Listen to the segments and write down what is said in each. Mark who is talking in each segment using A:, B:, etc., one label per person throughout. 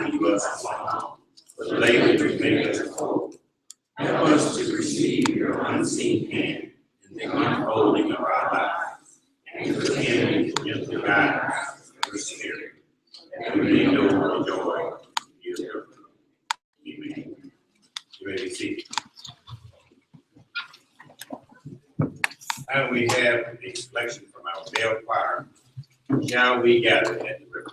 A: leave us alone, but later make us whole. Help us to receive your unseen hand in the unfolding of our lives, and to attend to the guidance of your Spirit, and we may know the joy of your. Amen. You may be seated. And we have a selection from our bell choir. Shall we gather at the river?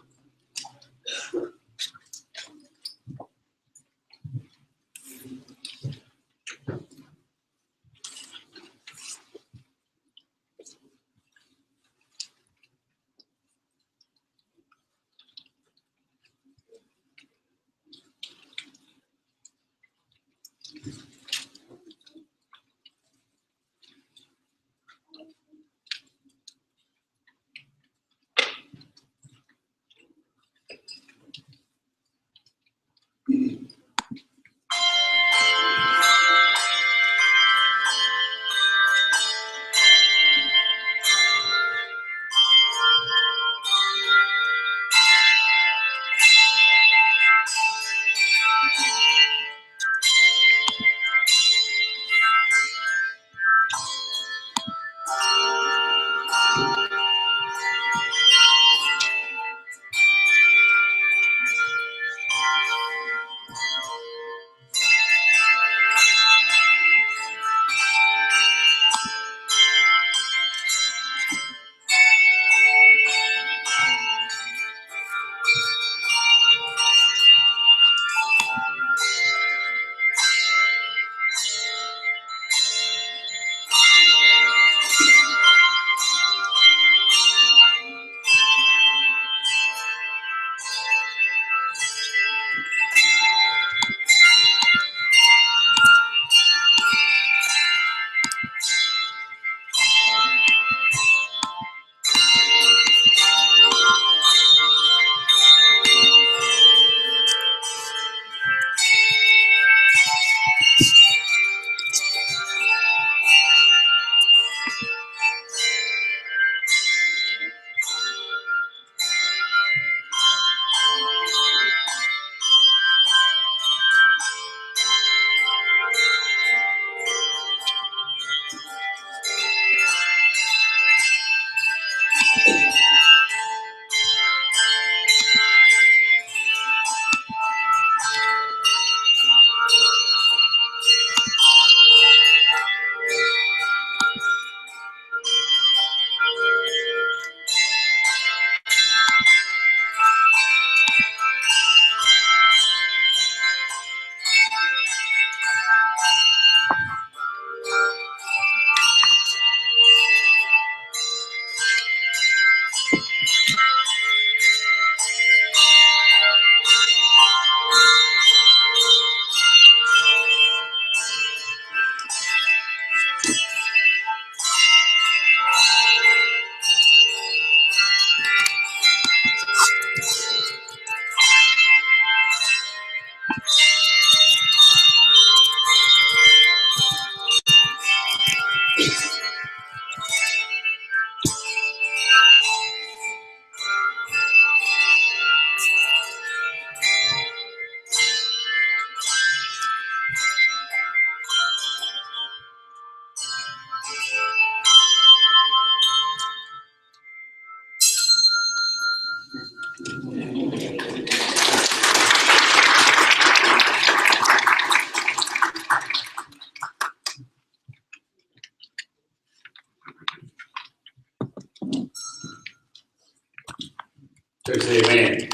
A: Church say amen.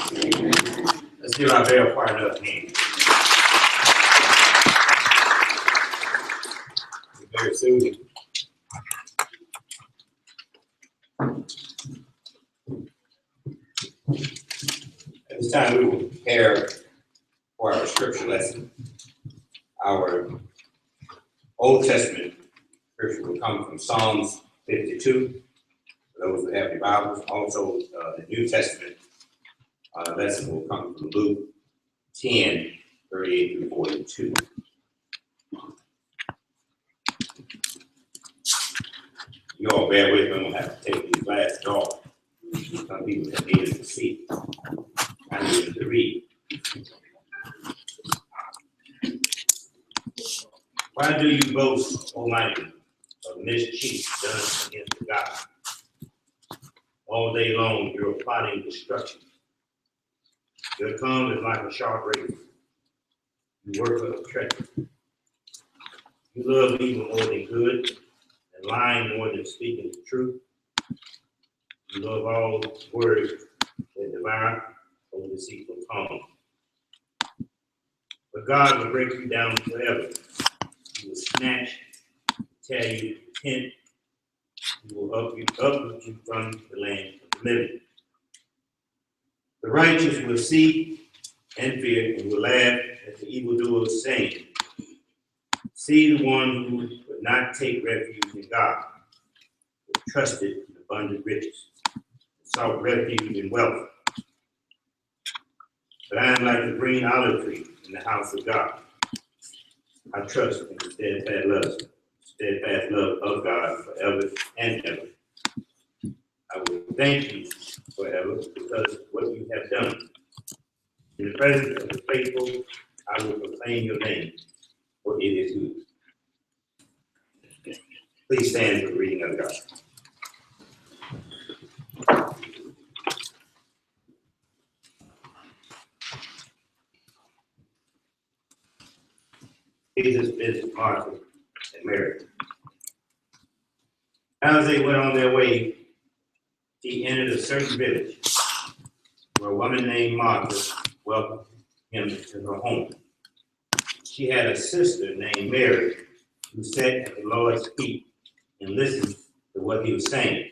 A: Let's give our bell choir another hand. Very soon. At this time, we will prepare for our scripture lesson. Our Old Testament scripture will come from Psalms 52, for those who have the Bibles. Also, the New Testament lesson will come from Luke 10, 38 through 42. You all bear with me, I'm going to have to take these glasses off. Some people have needed to see. I needed to read. Why do you boast, O my people, of mischief done against God? All day long you're plotting destruction. Your tongue is like a sharp razor. You work of treachery. You love evil more than good, and lying more than speaking the truth. You love all words that devour or deceitful tongue. But God will break you down forever. He will snatch, tear you tent. He will uproot you from the land of the living. The righteous will see and fear and will laugh at the evildoers, saying, see the one who would not take refuge in God, but trusted in abundant riches, and sought refuge in wealth. But I am like the green olive tree in the house of God. I trust in the steadfast love of God forever and ever. I will thank you forever because of what you have done. In the presence of the faithful, I will proclaim your name, for it is good. Please stand for the reading of the gospel. Jesus visited Martha and Mary. As they went on their way, he entered a certain village where a woman named Martha welcomed him to her home. She had a sister named Mary who sat at the Lord's feet and listened to what he was saying.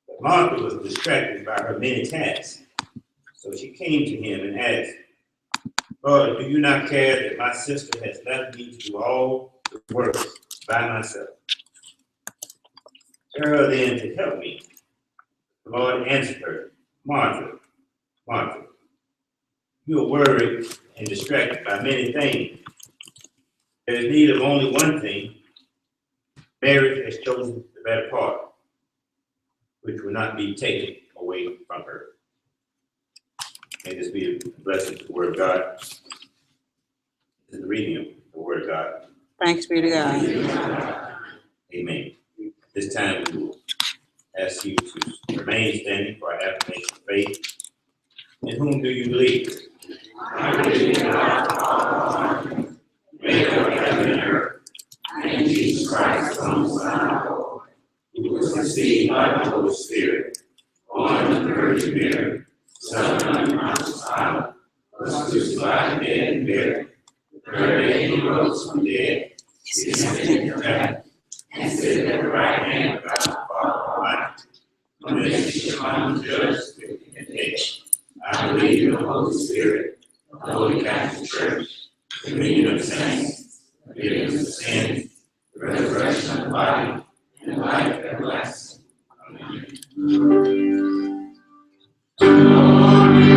A: But Martha was distracted by her many tasks, so she came to him and asked, Lord, do you not care that my sister has left me to do all the work by myself? Tell her then to help me. The Lord answered her, Martha, Martha, you are worried and distracted by many things. There is need of only one thing. Mary has chosen the better part, which will not be taken away from her. May this be a blessing to the Word of God. This is the reading of the Word of God.
B: Thanks be to God.
A: Amen. This time we will ask you to remain standing for our affirmation of faith. In whom do you believe?
C: I believe in God, maker of heaven and earth, and Jesus Christ, Son of God, who was conceived by the Holy Spirit, born of the Virgin Mary, suffered under Pontius Pilate, was crucified, dead, and buried. The third day he rose from the dead, he ascended into heaven, and sitteth at the right hand of God the Father Almighty. From thence he shall come to judge the living and the dead. I believe in the Holy Spirit, the Holy Catholic Church, the communion of saints, the forgiveness of sins, the resurrection of the body, and life everlasting. Amen. Glory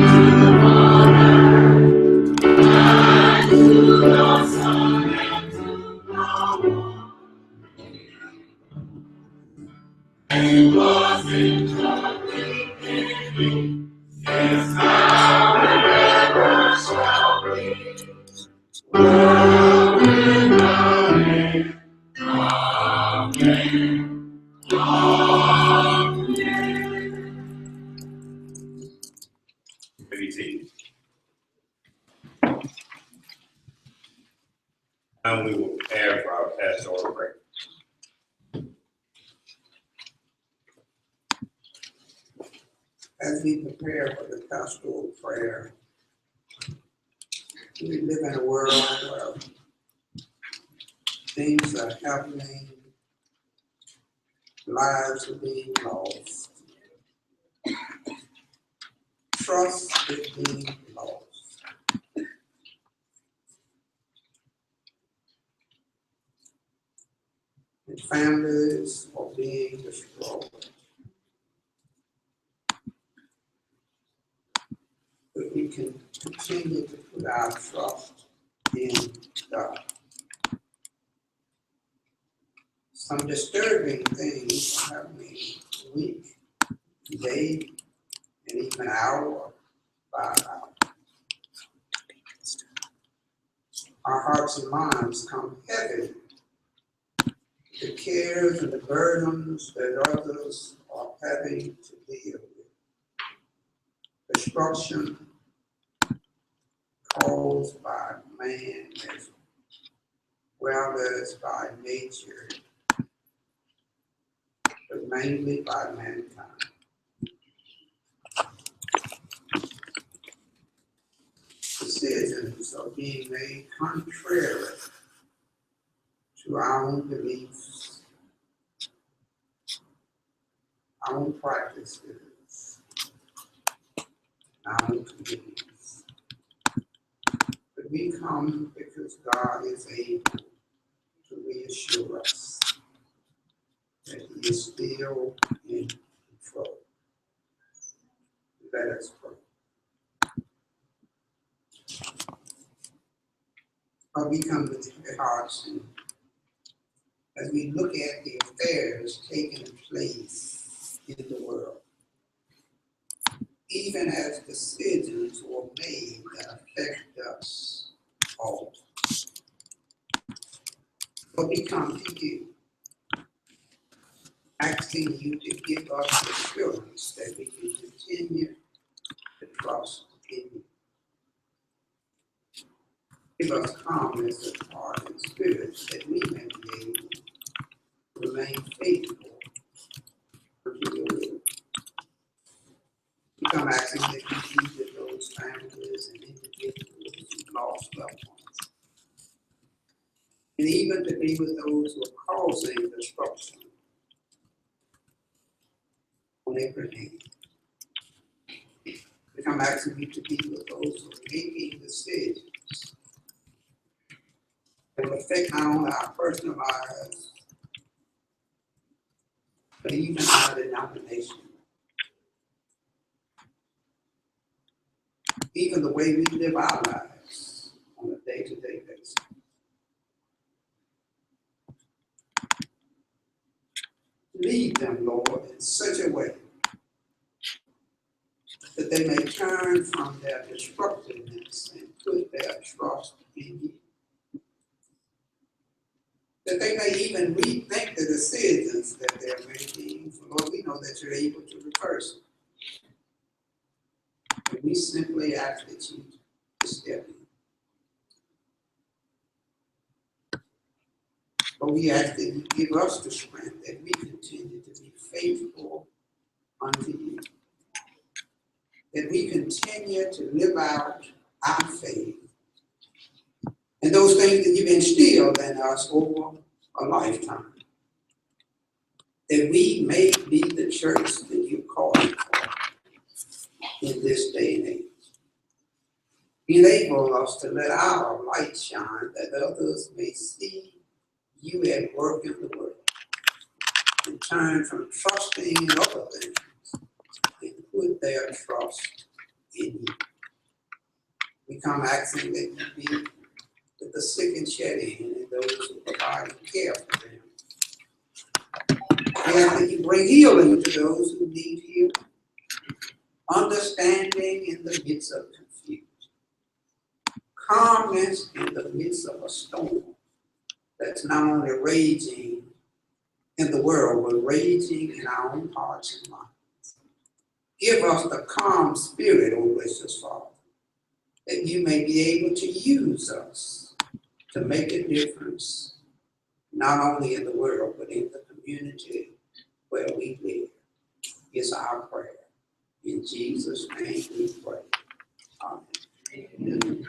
C: to the Father, and to the Son, and to the Holy Spirit. And was in the beginning, is now, and ever shall be, world without end. Amen. Amen.
A: Maybe seated. Now we will prepare for our pastoral prayer.
D: As we prepare for the pastoral prayer, we live in a world where things are happening, lives are being lost, trust is being lost. And families are being destroyed. But we can continue to put our trust in God. Some disturbing things are happening week, day, and even hour by hour. Our hearts and minds come heavy, the cares and the burdens that others are having to deal with. Destruction caused by man as well as by nature, but mainly by mankind. Decisions are being made contrary to our own beliefs, our own practices, our own communities. But we come because God is able to reassure us that He is still in control. Let us pray. But we come with heavy hearts, and as we look at the affairs taking place in the world, even as decisions were made that affect us all. But we come to you, asking you to give us assurance that we can continue to trust in you. Give us calmness of heart and spirit that we may be able to remain faithful to your will. We come asking that you be with those families and individuals who lost loved ones, and even to be with those who are causing destruction on every hand. We come asking you to be with those who are making decisions that will affect not only our personal lives, but even our denomination. Even the way we live our lives on a day-to-day basis. Lead them, Lord, in such a way that they may turn from their destructiveness and put their trust in you. That they may even rethink the decisions that they're making. For Lord, we know that you're able to reverse it. And we simply ask that you to step in. But we ask that you give us the strength that we continue to be faithful unto you. That we continue to live out our faith and those things that you've instilled in us over a lifetime. That we may be the church that you've called for in this day and age. Enable us to let our light shine that others may see you at work in the world and turn from trusting in other things and put their trust in you. We come asking that you be with the sick and shed in and those who provide care for them. We ask that you bring healing to those who need healing, understanding in the midst of confusion, calmness in the midst of a storm that's not only raging in the world, but raging in our own hearts and minds. Give us the calm spirit, O gracious Father, that you may be able to use us to make a difference, not only in the world, but in the community where we live. It's our prayer. In Jesus' name we pray. Amen.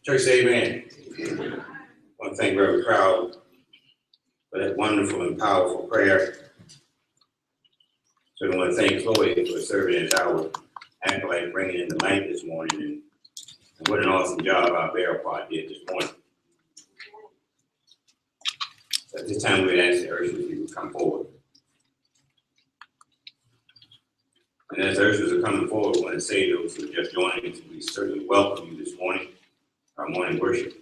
A: Church, say amen. I want to thank Reverend Crowd for that wonderful and powerful prayer. So I want to thank Chloe for serving as our acolyte, bringing in the light this morning, and what an awesome job our bear part did this morning. So at this time, we'd ask the ushers if you would come forward. And as ushers are coming forward, I want to say to those who are just joining us, we certainly welcome you this morning, our morning worship.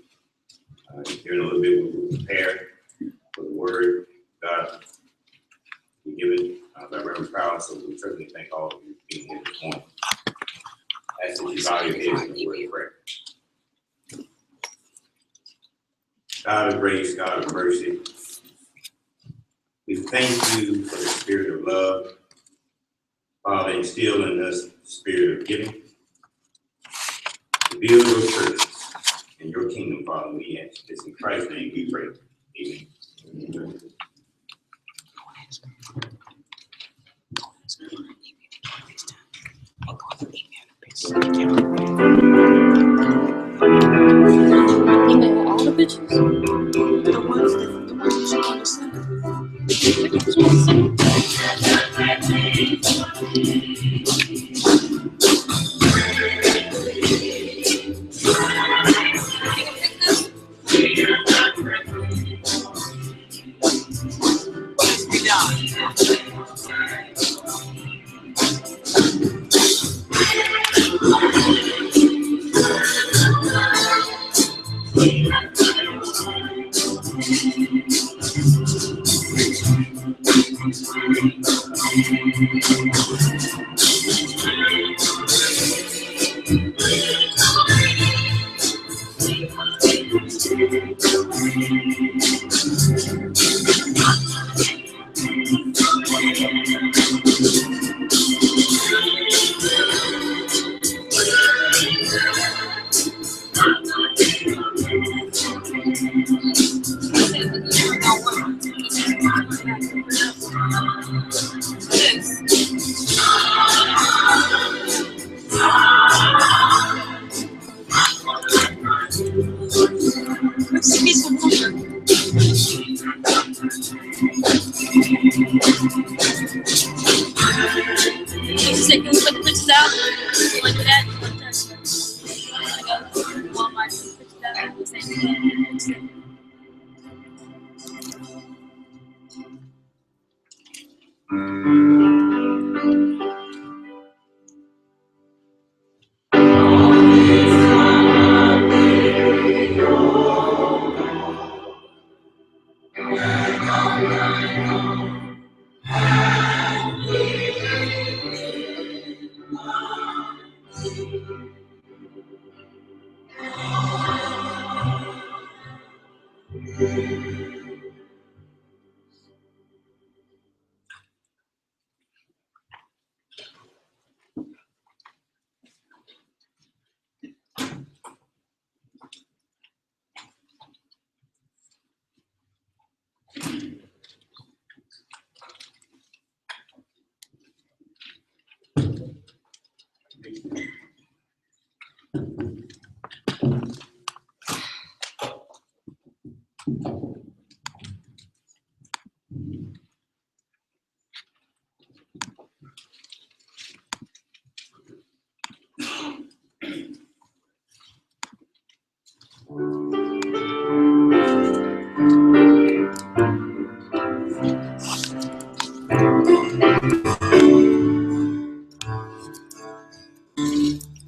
A: Here in a little bit, we will prepare for the word God be given by Reverend Crowd, so we certainly thank all of you for being here this morning. As you bow your heads in the word of prayer. God of grace, God of mercy, we thank you for the spirit of love. Father, instill in us the spirit of giving. To build your church and your kingdom, Father, we ask this in Christ's name we pray. Amen.
B: Email all the pictures. The ones you want to send. Which ones you want to send?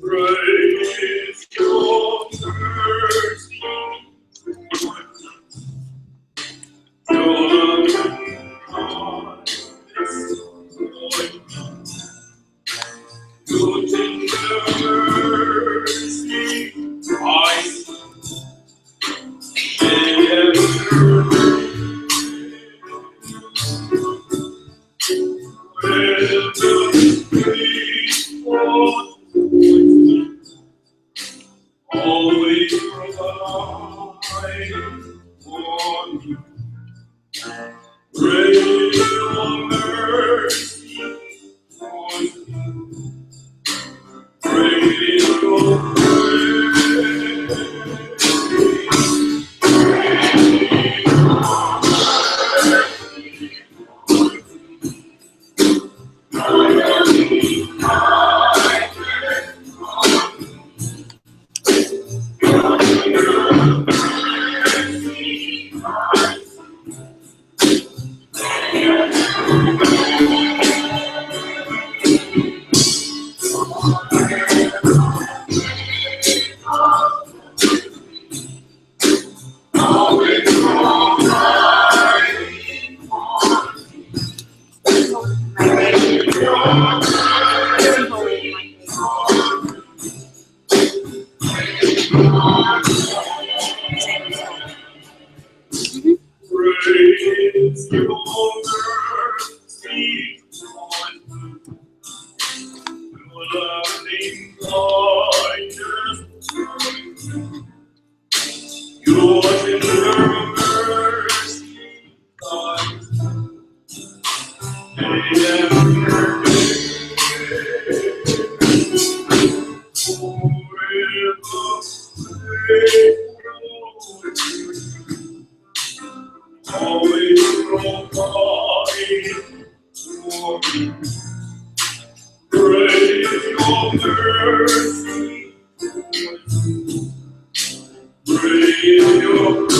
C: Praise loving kindness, your tender mercy, God, day after always providing for me. Great your mercy, great your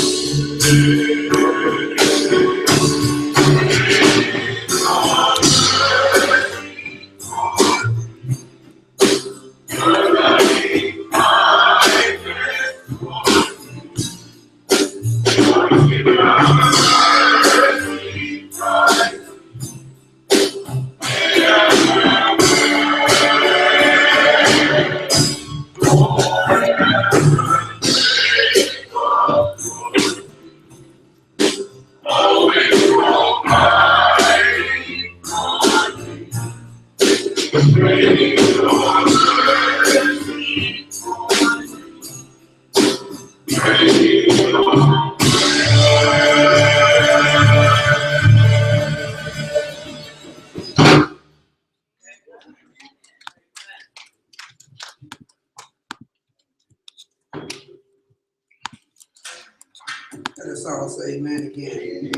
D: Let us all say amen again.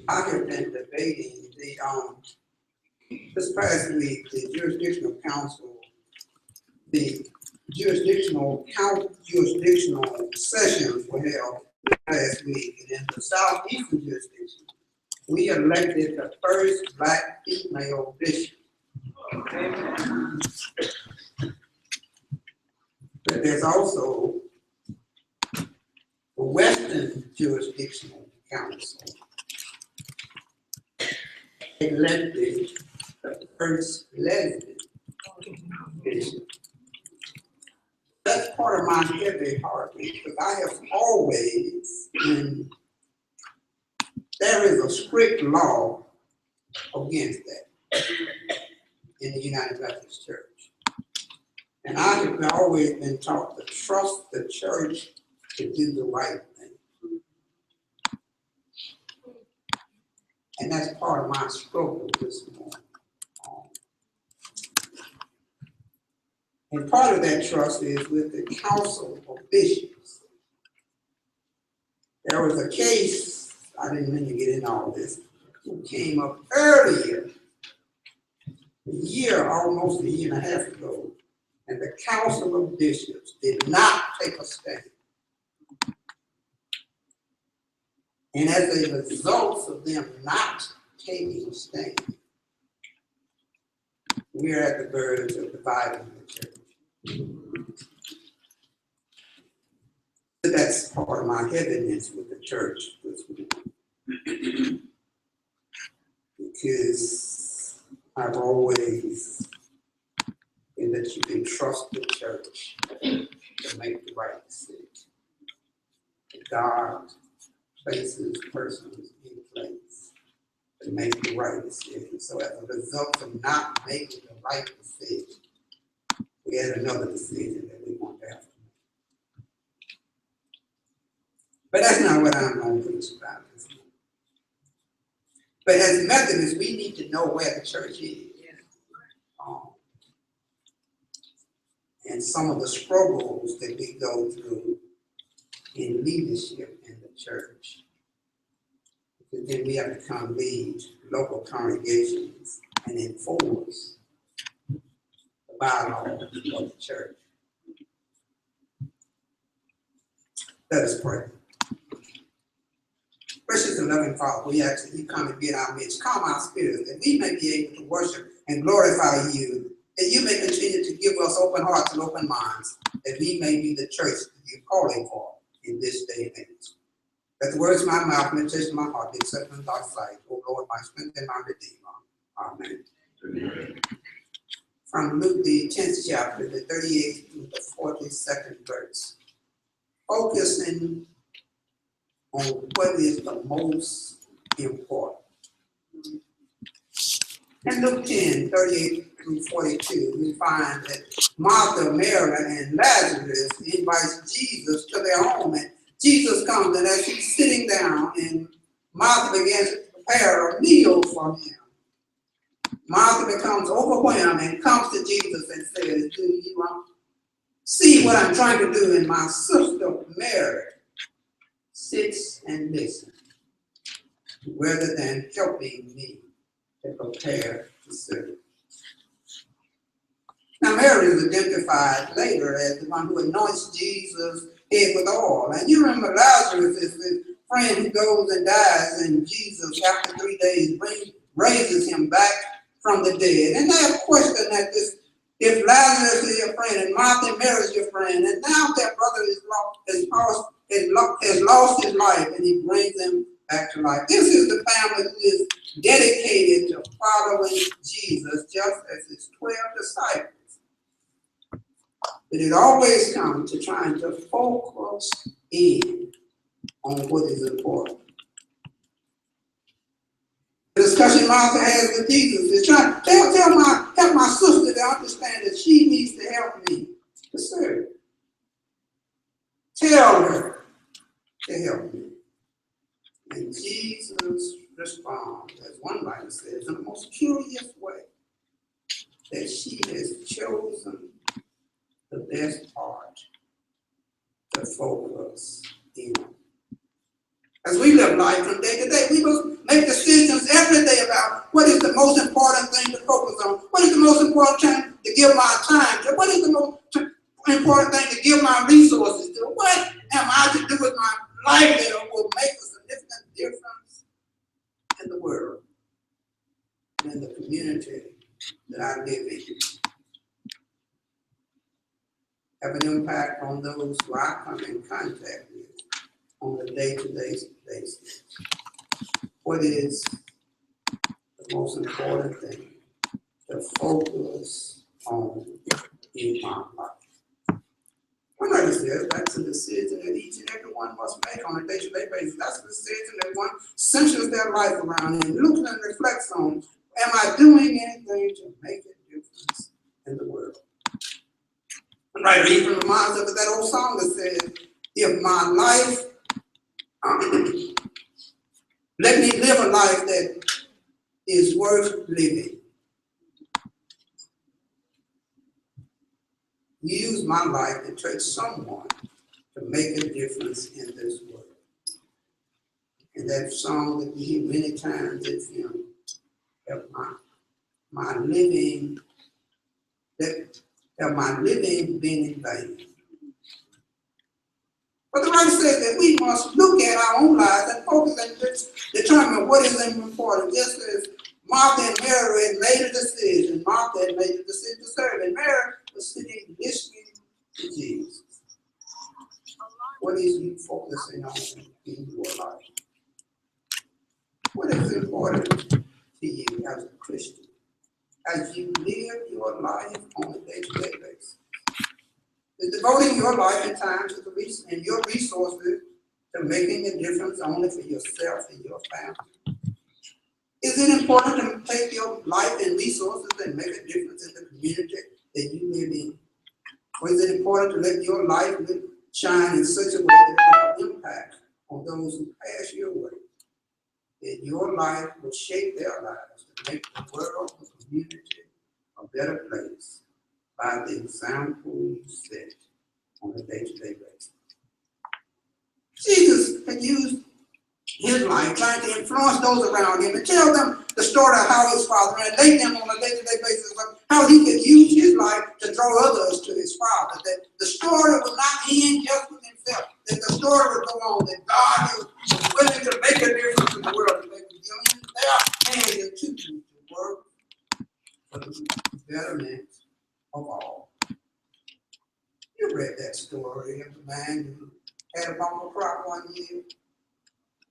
D: I have been debating this past week, the jurisdictional council, the jurisdictional sessions were held last week, and in the southeastern jurisdiction, we elected the first Black female bishop. But there's also the Western Jurisdictional Council elected the first lesbian bishop. That's part of my heavy heart because I have always been, there is a strict law against that in the United Methodist Church. And I have always been taught to trust the church to do the right thing. And that's part of my struggle this morning. And part of that trust is with the Council of Bishops. There was a case, I didn't mean to get into all this, it came up earlier, almost a year and a half ago, and the Council of Bishops did not take a stand. And as a result of them not taking a stand, we're at the verge of dividing the church. But that's part of my heaviness with the church this morning. Because I've always been that you can trust the church to make the right decision. God places persons in place to make the right decision. So as a result of not making the right decision, we had another decision that we want to have to make. But that's not what I'm going to preach about this morning. But as Methodists, we need to know where the church is. And some of the struggles that we go through in leadership in the church. Because then we have to come lead local congregations and enforce the bylaws of the church. Let us pray. Precious and loving Father, we ask that you come and be in our midst, calm our spirits, that we may be able to worship and glorify you, that you may continue to give us open hearts and open minds, that we may be the church that you're calling for in this day and age. Let the words of my mouth and the meditation of my heart be accepted in thy sight, O Lord, my strength and my redeemer. Amen. From Luke, the 10th chapter, the 38th to the 42nd verse, focusing on what is the most important. In Luke 10, 38 through 42, we find that Martha, Mary, and Lazarus invites Jesus to their home. And Jesus comes, and as he's sitting down, and Martha begins to prepare a meal for him. Martha becomes overwhelmed and comes to Jesus and says, do you see what I'm trying to do? And my sister Mary sits and listens rather than helping me to prepare to serve. Now, Mary is identified later as the one who anoints Jesus' head with oil. And you remember Lazarus is his friend who goes and dies, and Jesus, after 3 days, raises him back from the dead. And there's a question that this, if Lazarus is your friend and Martha and Mary is your friend, and now their brother has lost his life, and he brings them back to life. This is the family who is dedicated to following Jesus, just as his 12 disciples. But it always comes to trying to focus in on what is important. The discussion Martha has with Jesus is trying to help my sister to understand that she needs to help me to serve. Tell her to help me. And Jesus responds, as one writer says, in the most curious way, that she has chosen the best part to focus in. As we live life from day to day, we must make decisions every day about what is the most important thing to focus on, what is the most important thing to give my time to, what is the most important thing to give my resources to, what am I to do with my life that will make a significant difference in the world and in the community that I live in. Have an impact on those who I come in contact with on a day-to-day basis. What is the most important thing to focus on in my life? One writer says that's a decision that each and every one must make on a day-to-day basis. That's a decision that one centers their life around and looks and reflects on. Am I doing anything to make a difference in the world? One writer even reminds us of that old song that says, if my life, let me live a life that is worth living. Use my life to touch someone to make a difference in this world. And that song that we hear many times is, have my living been in vain? But the writer says that we must look at our own lives and focus and determine what is important. Just as Martha and Mary had made a decision, Martha had made a decision to serve, and Mary was sitting listening to Jesus. What is you focusing on in your life? What is important to you as a Christian, as you live your life on a day-to-day basis? Is devoting your life and time to and your resources to making a difference only for yourself and your family? Is it important to take your life and resources and make a difference in the community that you live in? Or is it important to let your life shine in such a way that it will have impact on those who pass your way? That your life will shape their lives to make the world and community a better place by the example you set on a day-to-day basis. Jesus had used his life trying to influence those around him and tell them the story of how his father and relate them on a day-to-day basis of how he could use his life to draw others to his father. That the story would not end just with himself. That the story would go on. That God is willing to make a difference in the world. To make a difference. They are hands and two to work for the betterment of all. You read that story of the man who had a bumper crop one year,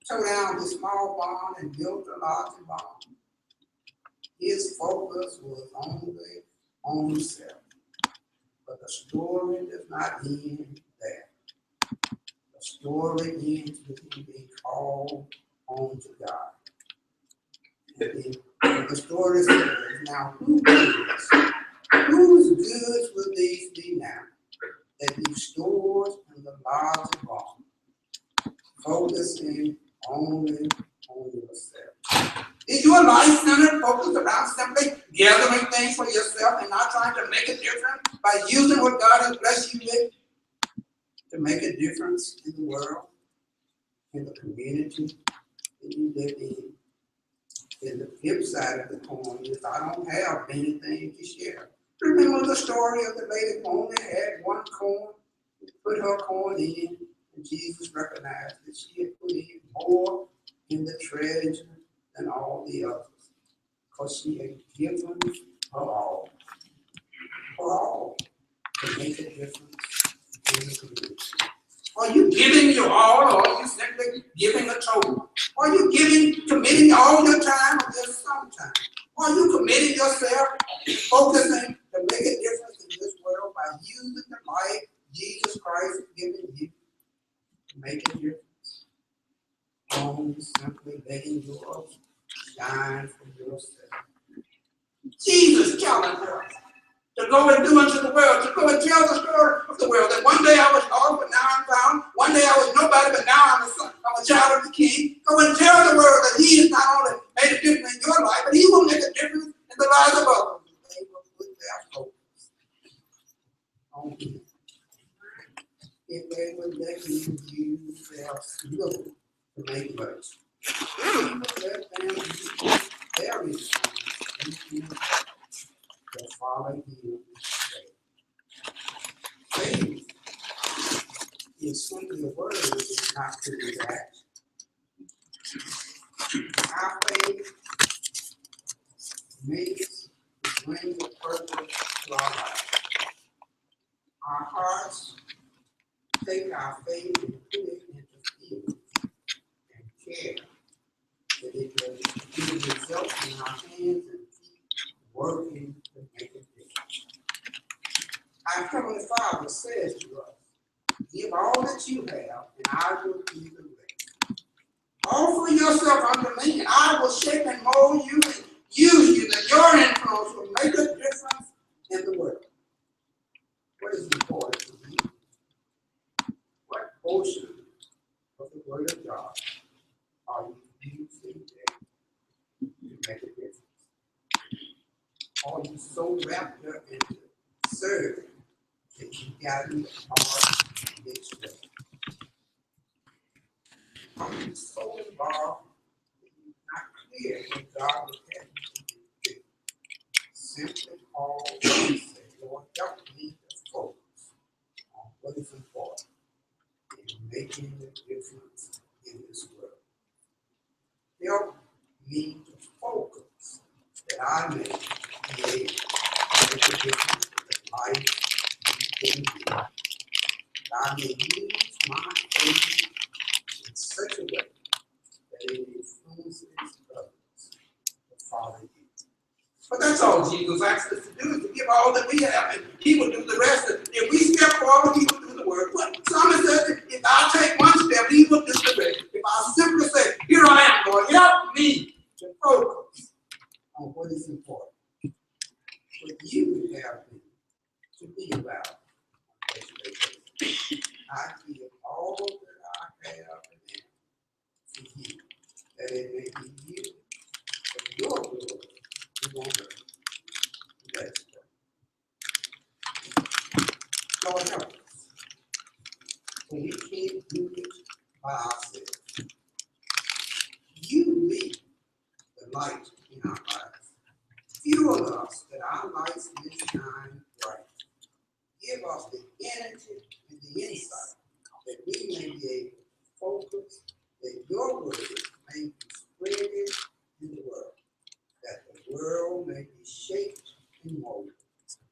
D: tore down his small barn and built a larger barn. His focus was only on himself. But the story does not end there. The story ends with him being called home to God. And the story says, now whose goods will these be now, that you stored in the large vault, focusing only on yourself? Is your life centered, focused around simply gathering things for yourself and not trying to make a difference by using what God has blessed you with to make a difference in the world, in the community that you live in? And the flip side of the coin is I don't have anything to share. Remember the story of the lady who only had one coin, put her coin in, and Jesus recognized that she had put in more in the treasure than all the others, because she had given her all to make a difference in the community. Are you giving your all, or are you simply giving a total? Are you committing all your time, or just some time? Are you committing yourself, focusing to make a difference in this world by using the life Jesus Christ has given you to make a difference? Only simply letting yours shine for yourself. Jesus challenged us to go and do unto the world, to go and tell the story of the world. That one day I was lost, but now I'm found. One day I was nobody, but now I'm a son. I'm a child of the King. Go and tell the world that He has not only made a difference in your life, but He will make a difference in the lives of others. They will put their focus on Him. If they would let Him use their skill to make much, He would let them use their response to follow Him. Faith is simply a word, it's not to be action. Our faith makes brings a purpose to our life. Our hearts take our faith and put it into feeling and care that it will result in our hands and feet working to make a difference. Our Heavenly Father says to us, give all that you have, and I will give the rest. Offer yourself unto me, and I will shape and mold you and use you, that your influence will make a difference in the world. What is important to you? What portion of the Word of God are you using to make a difference? Are you so wrapped up into serving that you got in the heart this way? Are you so involved that you're not clear what God would have you to do? Simply call and say, Lord, help me to focus on what is important in making a difference in this world. Help me to focus that I may be able to make a difference in the life you give me. That I may use my faith in such a way that it influences others to follow you. But that's all Jesus asked us to do, is to give all that we have, and He will do the rest. If we step forward, He will do the work. But Psalmist says, if I take one step, He will do the rest. If I simply say, here I am, Lord, help me to focus on what is important. What you would have me to be about. I give all that I have to you, that it may be you, for your glory, you on earth. Let's pray. Lord, help us. For we can't do it by ourselves. You be the light in our lives. Fuel us that our lights may shine bright. Give us the energy and the insight that we may be able to focus, that your word may be spread in the world, that the world may be shaped and molded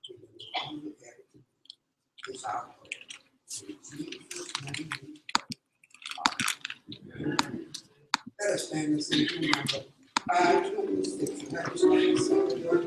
D: to the way you would have it to be. It's our prayer. In Jesus' name we pray. Let us stand and sing hymn number 526. Let us stand and sing the Lord.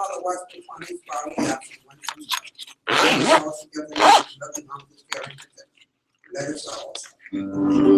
D: Otherwise, we find this body absent one from another. All together, nothing on this very. Let us all.